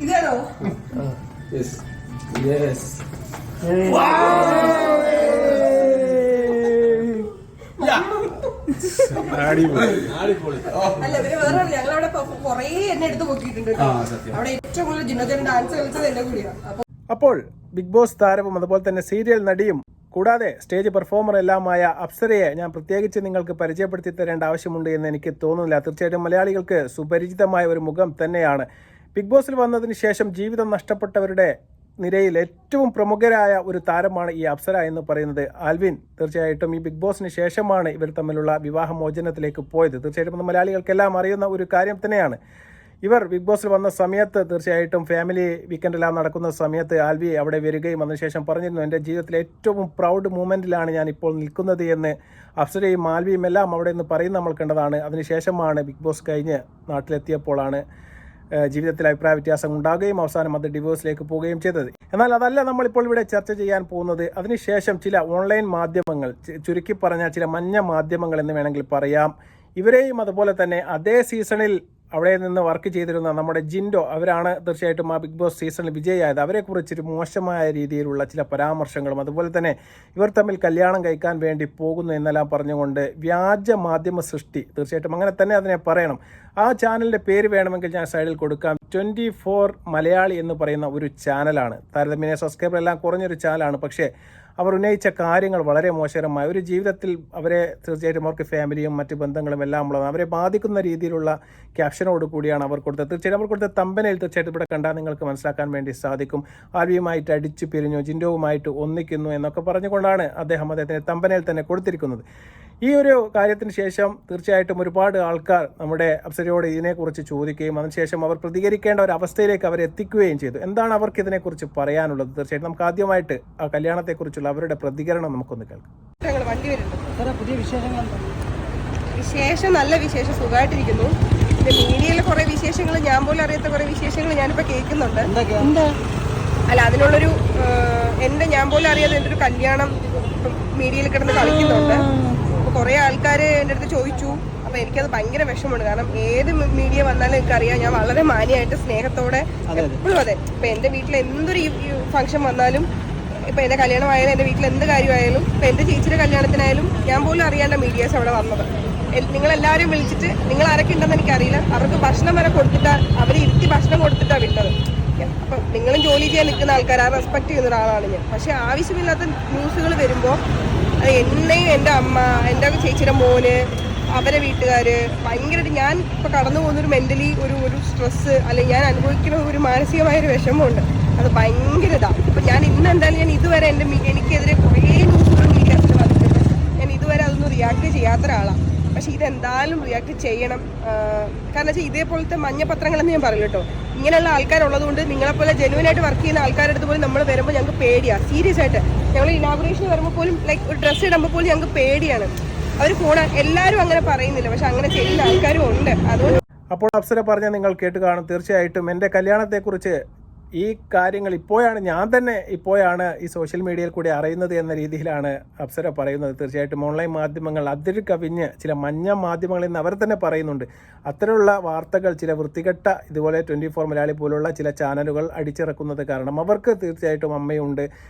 ഇതാണോ? അല്ല ഇവര് വേറെ ഞങ്ങളവിടെ കൊറേ എന്നെ എടുത്ത് പൊക്കിയിട്ടുണ്ട്. അവിടെ ഏറ്റവും കൂടുതൽ ജിന്നോജൻ ഡാൻസ് കളിച്ചത് എന്നെ കൂടിയാണ്. അപ്പോൾ ബിഗ് ബോസ് താരവും അതുപോലെ തന്നെ സീരിയൽ നടിയും കൂടാതെ സ്റ്റേജ് പെർഫോമർ എല്ലാമായ അപ്സരയെ ഞാൻ പ്രത്യേകിച്ച് നിങ്ങൾക്ക് പരിചയപ്പെടുത്തി തരേണ്ട ആവശ്യമുണ്ട് എന്ന് എനിക്ക് തോന്നുന്നില്ല. തീർച്ചയായിട്ടും മലയാളികൾക്ക് സുപരിചിതമായ ഒരു മുഖം തന്നെയാണ്. ബിഗ് ബോസിൽ വന്നതിന് ശേഷം ജീവിതം നഷ്ടപ്പെട്ടവരുടെ നിരയിൽ ഏറ്റവും പ്രമുഖരായ ഒരു താരമാണ് ഈ അപ്സര എന്ന് പറയുന്നത് ആൽവിൻ. തീർച്ചയായിട്ടും ഈ ബിഗ് ബോസിന് ശേഷമാണ് ഇവർ തമ്മിലുള്ള വിവാഹമോചനത്തിലേക്ക് പോയത്. തീർച്ചയായിട്ടും മലയാളികൾക്കെല്ലാം അറിയുന്ന ഒരു കാര്യം തന്നെയാണ്. ഇവർ ബിഗ് ബോസിൽ വന്ന സമയത്ത് തീർച്ചയായിട്ടും ഫാമിലി വീക്കെൻഡെല്ലാം നടക്കുന്ന സമയത്ത് ആൽവി അവിടെ വരികയും അതിനുശേഷം പറഞ്ഞിരുന്നു, എൻ്റെ ജീവിതത്തിലെ ഏറ്റവും പ്രൗഡ് മൂമെൻറ്റിലാണ് ഞാൻ ഇപ്പോൾ നിൽക്കുന്നത് എന്ന് അപ്സരയും ആൽവിയും എല്ലാം അവിടെ നിന്ന് പറയുന്നത് നമ്മൾ കണ്ടതാണ്. അതിനുശേഷമാണ് ബിഗ് ബോസ് കഴിഞ്ഞ് നാട്ടിലെത്തിയപ്പോഴാണ് ജീവിതത്തിൽ അഭിപ്രായ വ്യത്യാസം ഉണ്ടാകുകയും അവസാനം അത് ഡിവോഴ്സിലേക്ക് പോവുകയും ചെയ്തത്. എന്നാൽ അതല്ല നമ്മളിപ്പോൾ ഇവിടെ ചർച്ച ചെയ്യാൻ പോകുന്നത്. അതിനുശേഷം ചില ഓൺലൈൻ മാധ്യമങ്ങൾ, ചുരുക്കി പറഞ്ഞാൽ ചില മഞ്ഞ മാധ്യമങ്ങൾ എന്ന് വേണമെങ്കിൽ പറയാം, ഇവരെയും അതുപോലെ തന്നെ അതേ സീസണിൽ അവിടെ നിന്ന് വർക്ക് ചെയ്തിരുന്ന നമ്മുടെ ജിൻഡോ, അവരാണ് തീർച്ചയായിട്ടും ആ ബിഗ് ബോസ് സീസണിൽ വിജയിയായത്. അവരെക്കുറിച്ചൊരു മോശമായ രീതിയിലുള്ള ചില പരാമർശങ്ങളും അതുപോലെ തന്നെ ഇവർ തമ്മിൽ കല്യാണം കഴിക്കാൻ വേണ്ടി പോകുന്നു എന്നെല്ലാം പറഞ്ഞുകൊണ്ട് വ്യാജ മാധ്യമ സൃഷ്ടി, തീർച്ചയായിട്ടും അങ്ങനെ തന്നെ അതിനെ പറയണം. ആ ചാനലിൻ്റെ പേര് വേണമെങ്കിൽ ഞാൻ സൈഡിൽ കൊടുക്കാം. 24 മലയാളി എന്ന് പറയുന്ന ഒരു ചാനലാണ്. താരതമ്യേന സബ്സ്ക്രൈബർ എല്ലാം കുറഞ്ഞൊരു ചാനലാണ്. പക്ഷേ അവർ ഉന്നയിച്ച കാര്യങ്ങൾ വളരെ മോശകരമായ ഒരു ജീവിതത്തിൽ അവരെ തീർച്ചയായിട്ടും അവർക്ക് ഫാമിലിയും മറ്റ് ബന്ധങ്ങളും എല്ലാം ഉള്ളതാണ്. അവരെ ബാധിക്കുന്ന രീതിയിലുള്ള ക്യാപ്ഷനോട് കൂടിയാണ് അവർ കൊടുത്തത്. തീർച്ചയായിട്ടും അവർ കൊടുത്ത തമ്പനയിൽ തീർച്ചയായിട്ടും ഇവിടെ കണ്ടാൽ നിങ്ങൾക്ക് മനസ്സിലാക്കാൻ വേണ്ടി സാധിക്കും. ആൽവിയുമായിട്ട് അടിച്ചു പിരിഞ്ഞു, ജിൻഡോവുമായിട്ട് ഒന്നിക്കുന്നു എന്നൊക്കെ പറഞ്ഞുകൊണ്ടാണ് അദ്ദേഹത്തിന് തമ്പനയിൽ തന്നെ കൊടുത്തിരിക്കുന്നത്. ഈ ഒരു കാര്യത്തിന് ശേഷം തീർച്ചയായിട്ടും ഒരുപാട് ആൾക്കാർ നമ്മുടെ അപ്സരയോട് ഇതിനെക്കുറിച്ച് ചോദിക്കുകയും അതിനുശേഷം അവർ പ്രതികരിക്കേണ്ട ഒരു അവസ്ഥയിലേക്ക് അവരെ എത്തിക്കുകയും ചെയ്തു. എന്താണ് അവർക്ക് ഇതിനെക്കുറിച്ച് പറയാനുള്ളത്? തീർച്ചയായിട്ടും നമുക്ക് ആദ്യമായിട്ട് ആ കല്യാണത്തെക്കുറിച്ചുള്ള അവരുടെ പ്രതികരണം നമുക്കൊന്ന് കേൾക്കാം. വിശേഷം നല്ല വിശേഷം, സുഖമായിട്ടിരിക്കുന്നു. പിന്നെ മീഡിയയിലെ കുറെ വിശേഷങ്ങൾ, ഞാൻ പോലും അറിയാത്ത കുറെ വിശേഷങ്ങൾ ഞാനിപ്പോൾ കേൾക്കുന്നുണ്ട്. അല്ല അതിനുള്ളൊരു ഞാൻ പോലും അറിയാതെ എൻ്റെ ഒരു കല്യാണം മീഡിയയിൽ കിടന്ന് കളിക്കുന്നുണ്ട്. അപ്പോൾ കുറേ ആൾക്കാർ എൻ്റെ അടുത്ത് ചോദിച്ചു. അപ്പോൾ എനിക്കത് ഭയങ്കര വിഷമമുണ്ട്. കാരണം ഏത് മീഡിയ വന്നാലും എനിക്കറിയാം ഞാൻ വളരെ മാന്യമായിട്ട് സ്നേഹത്തോടെ എപ്പോഴും അതെ. ഇപ്പം എൻ്റെ വീട്ടിൽ എന്തൊരു ഫംഗ്ഷൻ വന്നാലും, ഇപ്പം എൻ്റെ കല്യാണമായാലും എൻ്റെ വീട്ടിൽ എന്ത് കാര്യമായാലും, ഇപ്പം എൻ്റെ ചേച്ചിയുടെ കല്യാണത്തിനായാലും ഞാൻ പോലും അറിയാണ്ട മീഡിയാസ് അവിടെ വന്നത്. നിങ്ങളെല്ലാവരും വിളിച്ചിട്ട് നിങ്ങൾ ആരൊക്കെ ഉണ്ടെന്ന് എനിക്കറിയില്ല, അവർക്ക് ഭക്ഷണം വരെ കൊടുത്തിട്ടാണ്, അവർ ഇരുത്തി ഭക്ഷണം കൊടുത്തിട്ടാണ് വിട്ടത്. അപ്പം നിങ്ങളും ജോലി ചെയ്യാൻ നിൽക്കുന്ന ആൾക്കാർ, ആ റെസ്പെക്ട് ചെയ്യുന്ന ഒരാളാണ് ഞാൻ. പക്ഷേ ആവശ്യമില്ലാത്ത ന്യൂസുകൾ വരുമ്പോൾ അത് എന്നെയും എൻ്റെ അമ്മ, എൻ്റെ ചേച്ചിയുടെ മോന്, അവരെ വീട്ടുകാർ ഭയങ്കരമായിട്ട് ഞാൻ ഇപ്പോൾ കടന്നു പോകുന്നൊരു മെൻ്റലി ഒരു സ്ട്രെസ്സ്, അല്ലെങ്കിൽ ഞാൻ അനുഭവിക്കുന്ന ഒരു മാനസികമായൊരു വിഷമമുണ്ട്. അത് ഭയങ്കര ഇതാണ്. അപ്പം ഞാൻ ഇന്ന് എന്തായാലും ഞാൻ ഇതുവരെ എനിക്കെതിരെ കുറേ ന്യൂസുകൾ മീഡിയാസിൽ വന്നിട്ടുണ്ട്. ഞാൻ ഇതുവരെ അതൊന്നും റിയാക്ട് ചെയ്യാത്ത ഒരാളാണ്. പക്ഷേ ഇതെന്തായാലും റിയാക്ട് ചെയ്യണം. കാരണം വെച്ചാൽ ഇതേപോലത്തെ മഞ്ഞപത്രങ്ങളെന്ന് ഞാൻ പറയും കേട്ടോ. ഇങ്ങനെയുള്ള ആൾക്കാരുള്ളത് കൊണ്ട് നിങ്ങളെപ്പോലെ ജെനുവനായിട്ട് വർക്ക് ചെയ്യുന്ന ആൾക്കാരുടെ അടുത്ത് പോലും നമ്മൾ വരുമ്പോൾ ഞങ്ങൾക്ക് പേടിയാണ്. സീരിയസ് ആയിട്ട് ഞങ്ങൾ ഇനാഗുറേഷൻ വരുമ്പോൾ പോലും ലൈക്ക് ഒരു ഡ്രസ്സ് ഇടുമ്പോൾ പോലും ഞങ്ങൾക്ക് പേടിയാണ്. അവർ എല്ലാവരും അങ്ങനെ പറയുന്നില്ല, പക്ഷെ അങ്ങനെ ചെയ്യുന്ന ആൾക്കാരും ഉണ്ട്. അതുകൊണ്ട് അപ്പോൾ അപ്സര പറഞ്ഞ നിങ്ങൾ കേട്ട് കാണും. തീർച്ചയായിട്ടും എൻ്റെ കല്യാണത്തെക്കുറിച്ച് ഈ കാര്യങ്ങൾ ഇപ്പോഴാണ് ഈ സോഷ്യൽ മീഡിയയിൽ കൂടി അറിയുന്നത് എന്ന രീതിയിലാണ് അപ്സര പറയുന്നത്. തീർച്ചയായിട്ടും ഓൺലൈൻ മാധ്യമങ്ങൾ അതിര് കവിഞ്ഞ് ചില മഞ്ഞ മാധ്യമങ്ങളിൽ നിന്ന് അവർ തന്നെ പറയുന്നുണ്ട്. അത്തരമുള്ള വാർത്തകൾ ചില വൃത്തികെട്ട ഇതുപോലെ 24 മലയാളി പോലുള്ള ചില ചാനലുകൾ അടിച്ചിറക്കുന്നത് കാരണം അവർക്ക് തീർച്ചയായിട്ടും അമ്മയുണ്ട്,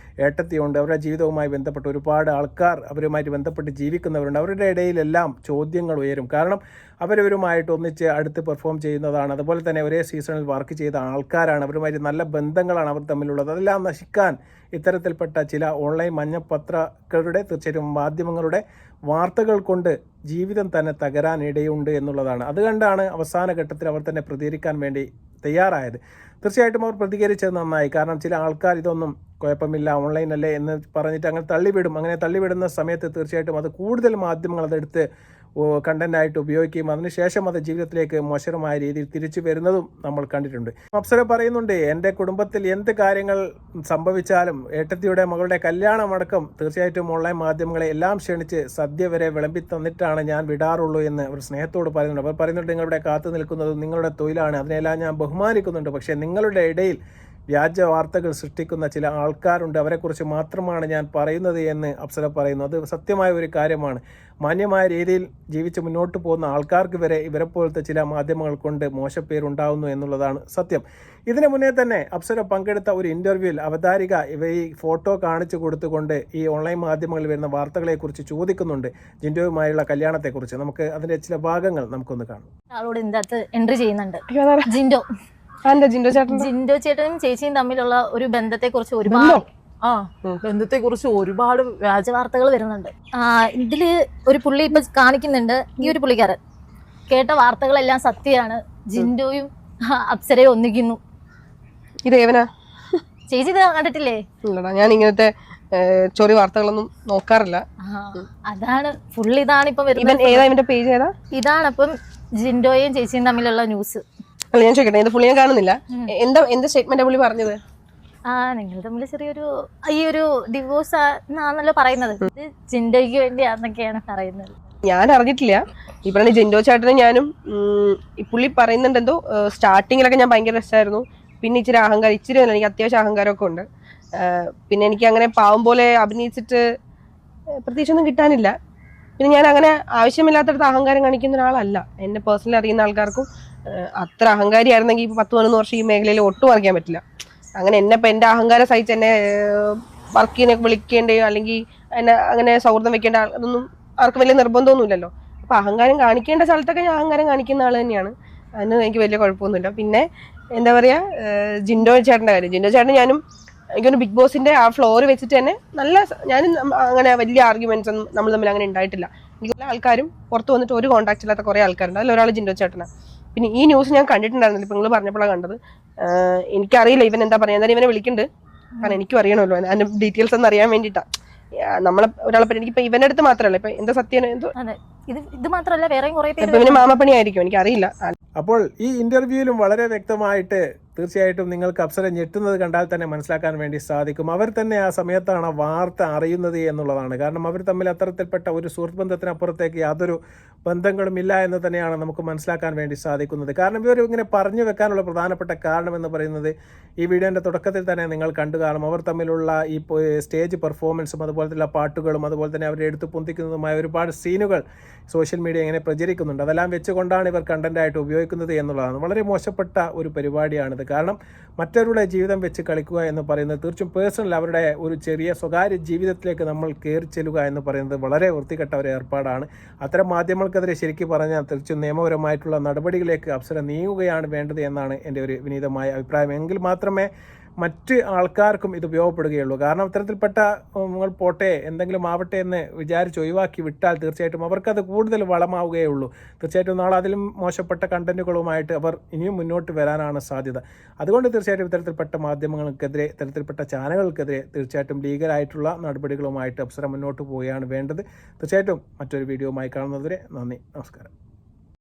ഏട്ടത്തിയുണ്ട്, അവരുടെ ജീവിതവുമായി ബന്ധപ്പെട്ട് ഒരുപാട് ആൾക്കാർ അവരുമായിട്ട് ബന്ധപ്പെട്ട് ജീവിക്കുന്നവരുണ്ട്. അവരുടെ ഇടയിലെല്ലാം ചോദ്യങ്ങൾ ഉയരും. കാരണം അവരവരുമായിട്ട് ഒന്നിച്ച് അടുത്ത് പെർഫോം ചെയ്യുന്നതാണ്, അതുപോലെ തന്നെ ഒരേ സീസണിൽ വർക്ക് ചെയ്ത ആൾക്കാരാണ്, അവരുമായിട്ട് നല്ല ബന്ധങ്ങളാണ് അവർ തമ്മിലുള്ളത്. അതെല്ലാം നശിക്കാൻ ഇത്തരത്തിൽപ്പെട്ട ചില ഓൺലൈൻ മഞ്ഞപത്രങ്ങളുടെ തീർച്ചയായിട്ടും മാധ്യമങ്ങളുടെ വാർത്തകൾ കൊണ്ട് ജീവിതം തന്നെ തകരാൻ ഇടയുണ്ട് എന്നുള്ളതാണ്. അതുകൊണ്ടാണ് അവസാന ഘട്ടത്തിൽ അവർ തന്നെ പ്രതികരിക്കാൻ വേണ്ടി തയ്യാറായത്. തീർച്ചയായിട്ടും അവർ പ്രതികരിച്ചത് നന്നായി. കാരണം ചില ആൾക്കാർ ഇതൊന്നും കുഴപ്പമില്ല, ഓൺലൈനല്ലേ എന്ന് പറഞ്ഞിട്ട് അങ്ങനെ തള്ളിവിടും. അങ്ങനെ തള്ളിവിടുന്ന സമയത്ത് തീർച്ചയായിട്ടും അത് കൂടുതൽ മാധ്യമങ്ങൾ അതെടുത്ത് കണ്ടന്റായിട്ട് ഉപയോഗിക്കുകയും അതിനുശേഷം അത് ജീവിതത്തിലേക്ക് മോശമായ രീതിയിൽ തിരിച്ചു വരുന്നതും നമ്മൾ കണ്ടിട്ടുണ്ട്. അപ്സര പറയുന്നുണ്ട്, എൻ്റെ കുടുംബത്തിൽ എന്ത് കാര്യങ്ങൾ സംഭവിച്ചാലും ഏട്ടത്തിയുടെ മകളുടെ കല്യാണമടക്കം തീർച്ചയായിട്ടും ഓൺലൈൻ മാധ്യമങ്ങളെ എല്ലാം ക്ഷണിച്ച് സദ്യ വരെ വിളമ്പി തന്നിട്ടാണ് ഞാൻ വിടാറുള്ളൂ എന്ന് അവർ സ്നേഹത്തോട് പറയുന്നുണ്ട്. അവർ പറയുന്നുണ്ട്, നിങ്ങളുടെ കാത്തു നിൽക്കുന്നതും നിങ്ങളുടെ തൊഴിലാണ്, അതിനെല്ലാം ഞാൻ ബഹുമാനിക്കുന്നുണ്ട്. പക്ഷേ നിങ്ങളുടെ ഇടയിൽ വ്യാജ വാർത്തകൾ സൃഷ്ടിക്കുന്ന ചില ആൾക്കാരുണ്ട്, അവരെക്കുറിച്ച് മാത്രമാണ് ഞാൻ പറയുന്നത് എന്ന് അപ്സര പറയുന്നു. അത് സത്യമായ ഒരു കാര്യമാണ്. മാന്യമായ രീതിയിൽ ജീവിച്ച് മുന്നോട്ട് പോകുന്ന ആൾക്കാർക്ക് വരെ ഇവരെപ്പോലത്തെ ചില മാധ്യമങ്ങൾ കൊണ്ട് മോശപ്പേരുണ്ടാവുന്നു എന്നുള്ളതാണ് സത്യം. ഇതിനു മുന്നേ തന്നെ അപ്സര പങ്കെടുത്ത ഒരു ഇൻ്റർവ്യൂവിൽ അവതാരിക ഈ ഫോട്ടോ കാണിച്ചു കൊടുത്തുകൊണ്ട് ഈ ഓൺലൈൻ മാധ്യമങ്ങളിൽ വരുന്ന വാർത്തകളെക്കുറിച്ച് ചോദിക്കുന്നുണ്ട്, ജിൻഡോയുമായുള്ള കല്യാണത്തെക്കുറിച്ച്. നമുക്ക് അതിൻ്റെ ചില ഭാഗങ്ങൾ നമുക്കൊന്ന് കാണാം. ആളോട് ഇതിൻ്റെ അകത്ത് എൻട്രി ചെയ്യുന്നുണ്ട്. ജിൻഡോ ചേട്ടനും ചേച്ചിയും തമ്മിലുള്ള ഒരു ബന്ധത്തെക്കുറിച്ച് ഒരുപാട് വ്യാജ വാർത്തകൾ വരുന്നുണ്ട്. ഇതില് ഒരു പുള്ളി ഇപ്പൊ കാണിക്കുന്നുണ്ട്, ഈ ഒരു പുള്ളിക്കാരൻ കേട്ട വാർത്തകളെല്ലാം സത്യമാണ്, ജിൻഡോയും അപ്സരയും ഒന്നിക്കുന്നു. ഇതേവനാ ചേച്ചി ഇത് കണ്ടിട്ടില്ലേ? ഞാൻ ഇങ്ങനത്തെ ചൊറി വാർത്തകളൊന്നും നോക്കാറില്ല. അതാണ് ഫുൾ ഇതാണ് ഇപ്പൊ വരുന്നത്. പേജ് ഏതാ? ഇതാണ് ഇപ്പം ജിൻഡോയും ചേച്ചിയും തമ്മിലുള്ള ന്യൂസ്. അല്ല, ഞാൻ ചോദിക്കട്ടെ, ഇത് പുള്ളി ഞാൻ കാണുന്നില്ല. എന്താ സ്റ്റേറ്റ്മെന്റ് പുള്ളി പറഞ്ഞത്? നിങ്ങൾ തമ്മിൽ ചെറിയൊരു ഈ ഒരു ഡിവോഴ്സ് ആണല്ലോ പറയുന്നത്, ഇത് ജിൻഡോയ്ക്ക് വേണ്ടിയാന്നൊക്കെയാണ് പറയുന്നത്. ഞാൻ അറിഞ്ഞിട്ടില്ല. ഈ പറഞ്ഞ ജിൻഡോ ചേട്ടനും ഞാനും ഈ പുള്ളി പറയുന്നുണ്ട് എന്തോ സ്റ്റാർട്ടിങ്ങിലൊക്കെ ഞാൻ ഭയങ്കര രസമായിരുന്നു, പിന്നെ ഇച്ചിരി അഹങ്കാരം, ഇച്ചിരി അല്ല, എനിക്ക് അത്യാവശ്യം അഹങ്കാരമൊക്കെ ഉണ്ട്. പിന്നെ എനിക്ക് അങ്ങനെ പാവം പോലെ അഭിനയിച്ചിട്ട് പ്രത്യേകിച്ചൊന്നും കിട്ടാനില്ല. പിന്നെ ഞാൻ അങ്ങനെ ആവശ്യമില്ലാത്തടത്ത് അഹങ്കാരം കാണിക്കുന്ന ഒരാളല്ല. എന്നെ പേഴ്സണലി അറിയുന്ന ആൾക്കാർക്കും അത്ര അഹങ്കാരിയായിരുന്നെങ്കിൽ ഇപ്പോൾ 10-11 വർഷം ഈ മേഖലയിൽ ഒട്ടും അറിയാൻ പറ്റില്ല. അങ്ങനെ എൻ്റെ അഹങ്കാരം സഹിച്ച് എന്നെ വർക്ക് ചെയ്യാനൊക്കെ വിളിക്കേണ്ടയോ അല്ലെങ്കിൽ എന്നെ അങ്ങനെ സൗഹൃദം വെക്കേണ്ട അതൊന്നും ആർക്കും വലിയ നിർബന്ധമൊന്നുമില്ലല്ലോ. അപ്പോൾ അഹങ്കാരം കാണിക്കേണ്ട സ്ഥലത്തൊക്കെ ഞാൻ അഹങ്കാരം കാണിക്കുന്ന ആൾ തന്നെയാണ്. അതിന് എനിക്ക് വലിയ കുഴപ്പമൊന്നുമില്ല. പിന്നെ എന്താ പറയുക, ജിൻഡോ ചേട്ടൻ്റെ കാര്യം, ജിൻഡോ ചേട്ടൻ ഞാനും എനിക്കൊന്ന് ബിഗ് ബോസിൻ്റെ ആ ഫ്ലോർ വെച്ചിട്ട് തന്നെ ഞാനും അങ്ങനെ വലിയ ആർഗ്യുമെന്റ്സ് ഒന്നും നമ്മൾ തമ്മിൽ അങ്ങനെ ഉണ്ടായിട്ടില്ല. എനിക്ക് എല്ലാ ആൾക്കാരും പുറത്ത് വന്നിട്ട് ഒരു കോൺടാക്ട് ഇല്ലാത്ത കുറേ ആൾക്കാരുണ്ട്. അതിലൊരാൾ ജിൻഡോ ചേട്ടനാണ്. പിന്നെ ഈ ന്യൂസ് ഞാൻ കണ്ടിട്ടുണ്ടായിരുന്നില്ല, ഇപ്പം നിങ്ങൾ പറഞ്ഞപ്പോഴാണ് കണ്ടത്. എനിക്കറിയില്ല ഇവൻ എന്താ പറയുക, എന്തായാലും ഇവനെ വിളിക്കുന്നുണ്ട്, കാരണം എനിക്കും അറിയണമല്ലോ അതിന്റെ ഡീറ്റെയിൽസ് ഒന്ന് അറിയാൻ വേണ്ടിയിട്ടാണ്. നമ്മളെ ഒരാളെ പറ്റി എനിക്കിപ്പോ ഇവന്റെ അടുത്ത് മാത്രമല്ല, ഇപ്പൊ എന്താ സത്യം എന്തോ ഇത് മാത്രമല്ല വേറെയും കുറെ പേര് ഇവന് മാമപ്പണി ആയിരിക്കും, എനിക്കറിയില്ല. അപ്പോൾ ഈ ഇന്റർവ്യൂവിലും വളരെ വ്യക്തമായിട്ട് തീർച്ചയായിട്ടും നിങ്ങൾക്ക് അപ്സര ഞെട്ടുന്നത് കണ്ടാൽ തന്നെ മനസ്സിലാക്കാൻ വേണ്ടി സാധിക്കും. അവർ തന്നെ ആ സമയത്താണ് ആ വാർത്ത അറിയുന്നത് എന്നുള്ളതാണ്. കാരണം അവർ തമ്മിൽ അത്തരത്തിൽപ്പെട്ട ഒരു സുഹൃത്ത് ബന്ധത്തിനപ്പുറത്തേക്ക് യാതൊരു ബന്ധങ്ങളും ഇല്ല എന്ന് തന്നെയാണ് നമുക്ക് മനസ്സിലാക്കാൻ വേണ്ടി സാധിക്കുന്നത്. കാരണം ഇവർ ഇങ്ങനെ പറഞ്ഞു വെക്കാനുള്ള പ്രധാനപ്പെട്ട കാരണം എന്ന് പറയുന്നത് ഈ വീഡിയോൻ്റെ തുടക്കത്തിൽ തന്നെ നിങ്ങൾ കണ്ടു കാണും. അവർ തമ്മിലുള്ള ഈ സ്റ്റേജ് പെർഫോമൻസും അതുപോലെ തന്നെ പാട്ടുകളും അതുപോലെ തന്നെ അവരെ എടുത്തു പൊന്തിക്കുന്നതുമായ ഒരുപാട് സീനുകൾ സോഷ്യൽ മീഡിയ ഇങ്ങനെ പ്രചരിക്കുന്നുണ്ട്. അതെല്ലാം വെച്ചുകൊണ്ടാണ് ഇവർ കണ്ടന്റായിട്ട് ഉപയോഗിക്കുന്നത് എന്നുള്ളതാണ്. വളരെ മോശപ്പെട്ട ഒരു പരിപാടിയാണിത്. കാരണം മറ്റവരുടെ ജീവിതം വെച്ച് കളിക്കുക എന്ന് പറയുന്നത് തീർച്ചയായും പേഴ്സണൽ അവരുടെ ഒരു ചെറിയ സ്വകാര്യ ജീവിതത്തിലേക്ക് നമ്മൾ കയറി ചെല്ലുക എന്ന് പറയുന്നത് വളരെ വൃത്തികെട്ട ഒരു ഏർപ്പാടാണ്. അത്തരം മാധ്യമങ്ങൾക്കെതിരെ ശരിക്കും പറഞ്ഞാൽ തീർച്ചയായും നിയമപരമായിട്ടുള്ള നടപടികളിലേക്ക് അപ്സര നീങ്ങുകയാണ് വേണ്ടത് എന്നാണ് എൻ്റെ ഒരു വിനീതമായ അഭിപ്രായം. എങ്കിൽ മാത്രമേ മറ്റ് ആൾക്കാർക്കും ഇത് ഉപയോഗപ്പെടുകയുള്ളൂ. കാരണം ഇത്തരത്തിൽപ്പെട്ട നിങ്ങൾ പോട്ടെ എന്തെങ്കിലും ആവട്ടെ എന്ന് വിചാരിച്ച് ഒഴിവാക്കി വിട്ടാൽ തീർച്ചയായിട്ടും അവർക്കത് കൂടുതൽ വളമാവുകയുള്ളൂ. തീർച്ചയായിട്ടും നാളെ അതിലും മോശപ്പെട്ട കണ്ടന്റുകളുമായിട്ട് അവർ ഇനിയും മുന്നോട്ട് വരാനാണ് സാധ്യത. അതുകൊണ്ട് തീർച്ചയായിട്ടും ഇത്തരത്തിൽപ്പെട്ട മാധ്യമങ്ങൾക്കെതിരെ, ഇത്തരത്തിൽപ്പെട്ട ചാനലുകൾക്കെതിരെ തീർച്ചയായിട്ടും ലീഗലായിട്ടുള്ള നടപടികളുമായിട്ട് അപ്സര മുന്നോട്ട് പോവുകയാണ് വേണ്ടത്. തീർച്ചയായിട്ടും മറ്റൊരു വീഡിയോയുമായി കാണുന്നതുവരെ നന്ദി, നമസ്കാരം.